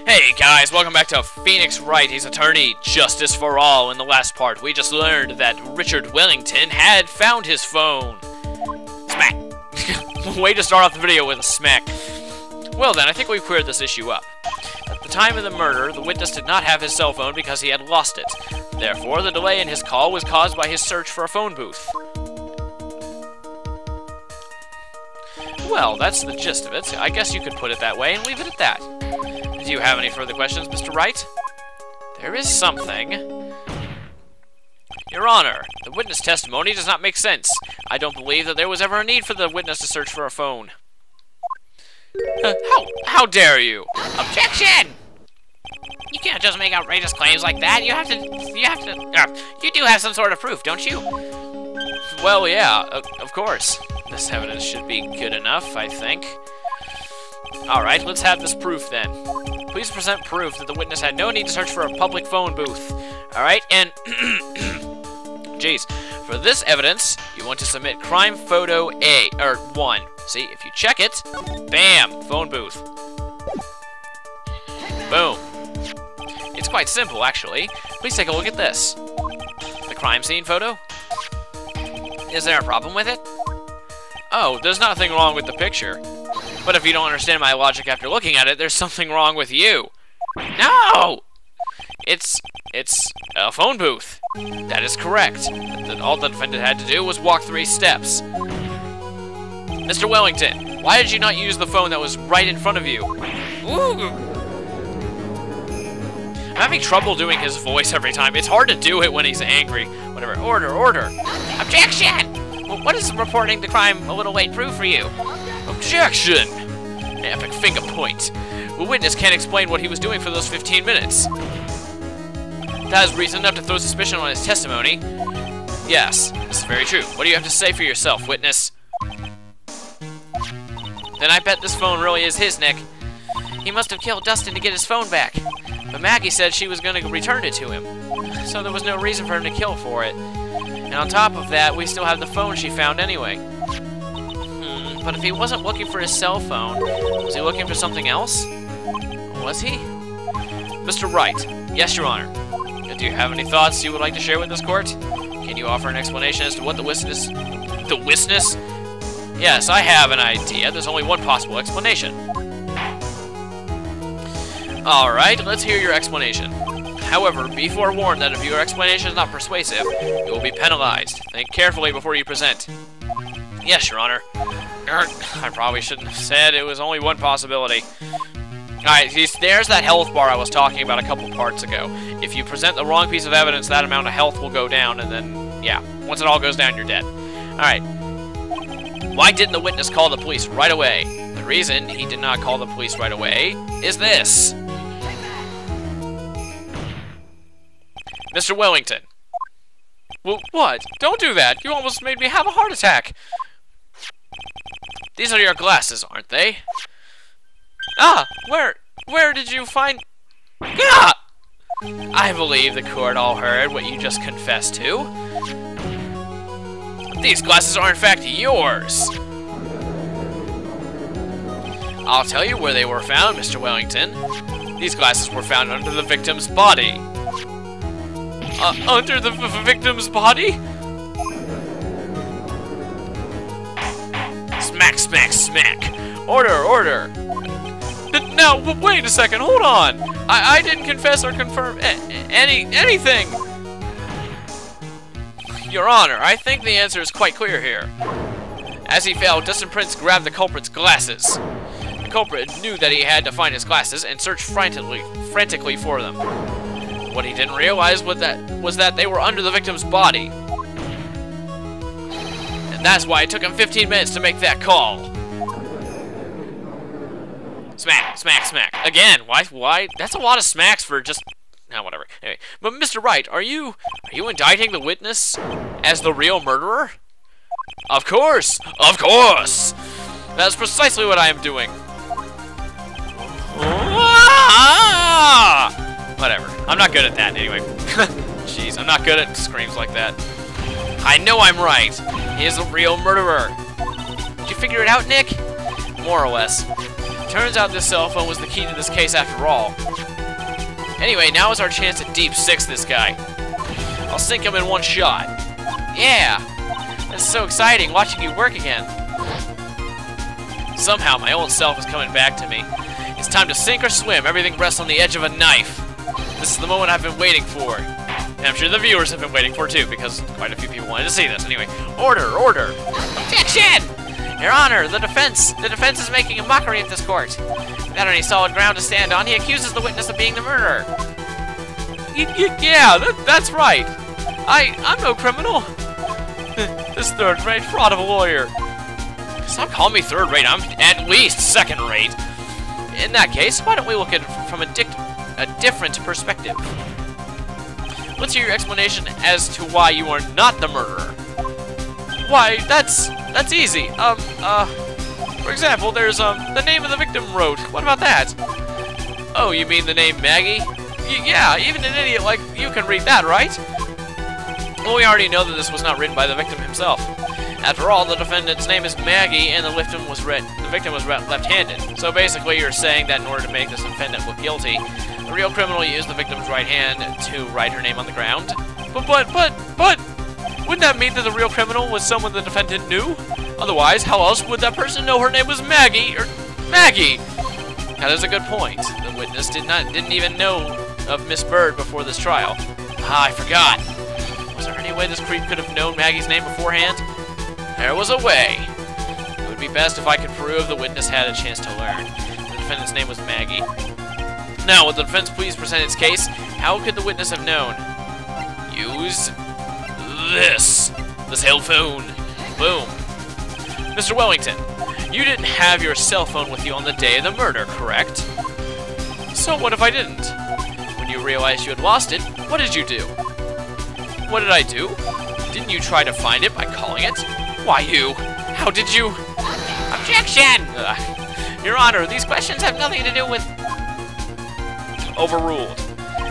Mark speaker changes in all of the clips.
Speaker 1: Hey guys, welcome back to Phoenix Wright, his attorney, Justice for All. In the last part, we just learned that Richard Wellington had found his phone. Smack! Way to start off the video with a smack. Well then, I think we've cleared this issue up. At the time of the murder, the witness did not have his cell phone because he had lost it. Therefore, the delay in his call was caused by his search for a phone booth. Well, that's the gist of it. I guess you could put it that way and leave it at that. Do you have any further questions, Mr. Wright? There is something. Your Honor, the witness testimony does not make sense. I don't believe that there was ever a need for the witness to search for a phone. How dare you?
Speaker 2: Objection! You can't just make outrageous claims like that. You do have some sort of proof, don't you?
Speaker 1: Well, yeah, of course. This evidence should be good enough, I think. Alright, let's have this proof then. Please present proof that the witness had no need to search for a public phone booth. Alright, and... Jeez. For this evidence, you want to submit crime photo 1. See, if you check it, bam, phone booth. Boom. It's quite simple, actually. Please take a look at this. The crime scene photo? Is there a problem with it? Oh, there's nothing wrong with the picture. But if you don't understand my logic after looking at it, there's something wrong with you. No! It's a phone booth. That is correct. All the defendant had to do was walk 3 steps. Mr. Wellington, why did you not use the phone that was right in front of you? Ooh. I'm having trouble doing his voice every time. It's hard to do it when he's angry. Whatever. Order.
Speaker 2: Objection! What is reporting the crime a little late prove for you?
Speaker 1: Objection! Epic finger point. The witness can't explain what he was doing for those 15 minutes. That is reason enough to throw suspicion on his testimony. Yes, this is very true. What do you have to say for yourself, witness? Then I bet this phone really is his, Nick.
Speaker 2: He must have killed Dustin to get his phone back.
Speaker 1: But Maggie said she was going to return it to him. So there was no reason for him to kill for it. And on top of that, we still have the phone she found anyway. But if he wasn't looking for his cell phone, was he looking for something else? Was he? Mr. Wright. Yes, Your Honor. Do you have any thoughts you would like to share with this court? Can you offer an explanation as to what the witness... The witness? Yes, I have an idea. There's only one possible explanation. Alright, let's hear your explanation. However, be forewarned that if your explanation is not persuasive, you will be penalized. Think carefully before you present. Yes, Your Honor. I probably shouldn't have said it was only one possibility. Alright, there's that health bar I was talking about a couple parts ago. If you present the wrong piece of evidence, that amount of health will go down, and then, yeah, once it all goes down, you're dead. Alright. Why didn't the witness call the police right away? The reason he did not call the police right away is this. Mr. Wellington. Well, what? Don't do that. You almost made me have a heart attack. These are your glasses, aren't they? Ah! Where did you find... Ah! I believe the court all heard what you just confessed to. These glasses are in fact yours. I'll tell you where they were found, Mr. Wellington. These glasses were found under the victim's body. Under the victim's body? Smack, smack, smack. Order. Now, wait a second, hold on. I didn't confess or confirm anything. Your Honor, I think the answer is quite clear here. As he fell, Dustin Prince grabbed the culprit's glasses. The culprit knew that he had to find his glasses and searched frantically for them. What he didn't realize was that they were under the victim's body. And that's why it took him 15 minutes to make that call. Smack, smack, smack. Again, why? That's a lot of smacks for just... No, whatever. Anyway, but Mr. Wright, are you indicting the witness as the real murderer? Of course! Of course! That's precisely what I am doing. Whatever. I'm not good at that, anyway. Jeez, I'm not good at screams like that. I know I'm right. He is the real murderer. Did you figure it out, Nick? More or less. Turns out this cell phone was the key to this case after all. Anyway, now is our chance to deep six this guy. I'll sink him in one shot. Yeah! That's so exciting, watching you work again. Somehow, my old self is coming back to me. It's time to sink or swim. Everything rests on the edge of a knife. This is the moment I've been waiting for. And I'm sure the viewers have been waiting for too, because quite a few people wanted to see this. Anyway, order, order!
Speaker 2: Objection! Your Honor, the defense is making a mockery of this court. Without any solid ground to stand on, he accuses the witness of being the murderer.
Speaker 1: Yeah, that's right. I'm no criminal. This third-rate fraud of a lawyer. Stop calling me third-rate. I'm at least second-rate. In that case, why don't we look at it from a different perspective? Let's hear your explanation as to why you are not the murderer. Why, that's easy. For example, there's, the name of the victim wrote. What about that? Oh, you mean the name Maggie? Yeah, even an idiot like you can read that, right? Well, we already know that this was not written by the victim himself. After all, the defendant's name is Maggie, and the victim was left-handed. So basically, you're saying that in order to make this defendant look guilty, the real criminal used the victim's right hand to write her name on the ground. But, wouldn't that mean that the real criminal was someone the defendant knew? Otherwise, how else would that person know her name was Maggie, or Maggie? That is a good point. The witness didn't even know of Miss Bird before this trial. Ah, I forgot. Was there any way this creep could have known Maggie's name beforehand? There was a way. It would be best if I could prove the witness had a chance to learn. The defendant's name was Maggie. Now, will the defense please present its case? How could the witness have known? Use this cell phone. Boom. Mr. Wellington, you didn't have your cell phone with you on the day of the murder, correct? So what if I didn't? When you realized you had lost it, what did you do? What did I do? Didn't you try to find it by calling it? Why you? How did you?
Speaker 2: Objection!
Speaker 1: Your Honor, these questions have nothing to do with... Overruled.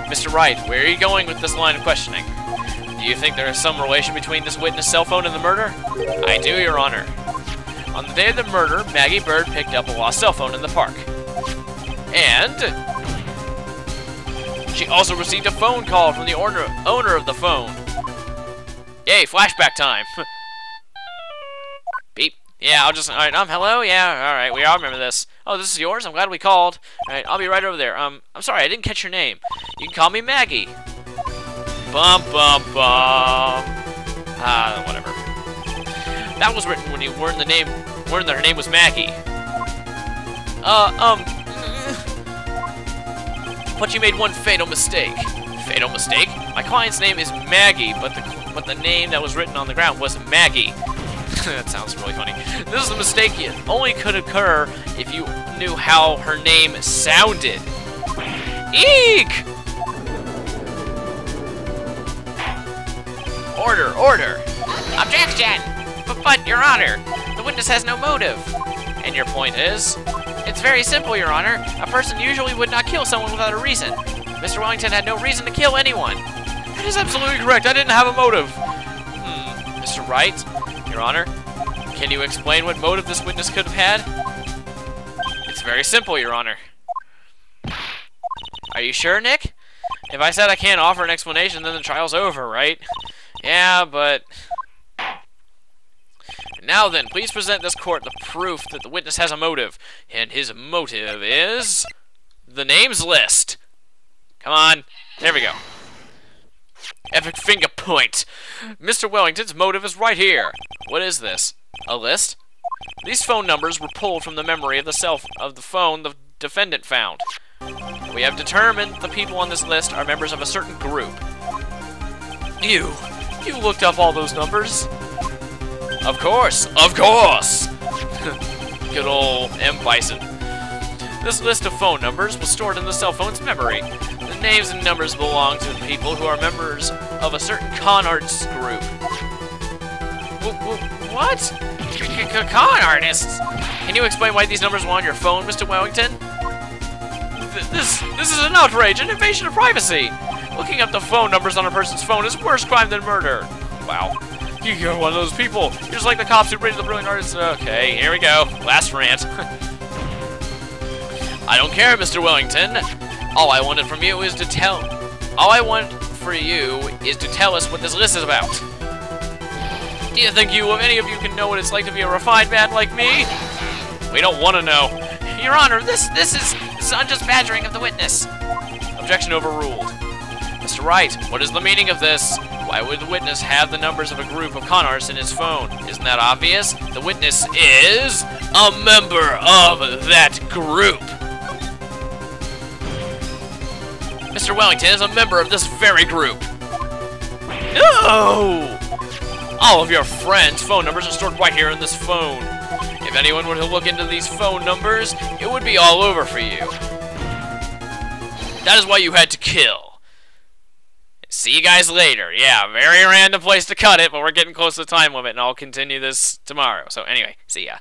Speaker 1: Mr. Wright, where are you going with this line of questioning? Do you think there is some relation between this witness' cell phone and the murder? I do, Your Honor. On the day of the murder, Maggie Bird picked up a lost cell phone in the park. And she also received a phone call from the owner of the phone. Yay, flashback time. Beep. Yeah, alright, hello? Yeah, alright, we all remember this. Oh, this is yours? I'm glad we called. Alright, I'll be right over there. I'm sorry, I didn't catch your name. You can call me Maggie. Bum, bum, bum. Whatever. That was written when you learned that her name was Maggie. But you made one fatal mistake. Fatal mistake? My client's name is Maggie, but the name that was written on the ground was Maggie. That sounds really funny. This is a mistake that only could occur if you knew how her name sounded. Eek! Order, order!
Speaker 2: Objection! But, Your Honor, the witness has no motive.
Speaker 1: And your point is?
Speaker 2: It's very simple, Your Honor. A person usually would not kill someone without a reason. Mr. Wellington had no reason to kill anyone.
Speaker 1: That is absolutely correct. I didn't have a motive. Mr. Wright, Your Honor, can you explain what motive this witness could have had? It's very simple, Your Honor. Are you sure, Nick? If I said I can't offer an explanation, then the trial's over, right? Yeah, but... Now then, please present this court the proof that the witness has a motive. And his motive is... the names list. Come on. There we go. Epic finger point. Mr. Wellington's motive is right here. What is this? A list? These phone numbers were pulled from the memory of the phone the defendant found. We have determined the people on this list are members of a certain group. You looked up all those numbers? Of course! Of course! Good old M. Bison. This list of phone numbers was stored in the cell phone's memory. The names and numbers belong to people who are members of a certain con arts group. What?
Speaker 2: Con artists?
Speaker 1: Can you explain why these numbers were on your phone, Mr. Wellington? This is an outrage, an invasion of privacy! Looking up the phone numbers on a person's phone is worse crime than murder. Wow. You're one of those people. You're just like the cops who raided the brilliant artists. Okay, here we go. Last rant. I don't care, Mr. Wellington. All I want for you is to tell us what this list is about. Do you think any of you can know what it's like to be a refined man like me? We don't want to know.
Speaker 2: Your Honor, this is unjust badgering of the witness.
Speaker 1: Objection overruled. Mr. Wright, what is the meaning of this? Why would the witness have the numbers of a group of con artists in his phone? Isn't that obvious? The witness is a member of that group. Mr. Wellington is a member of this very group. No! All of your friends' phone numbers are stored right here in this phone. If anyone were to look into these phone numbers, it would be all over for you. That is why you had to kill. See you guys later. Yeah, very random place to cut it, but we're getting close to the time limit, and I'll continue this tomorrow. So anyway, see ya.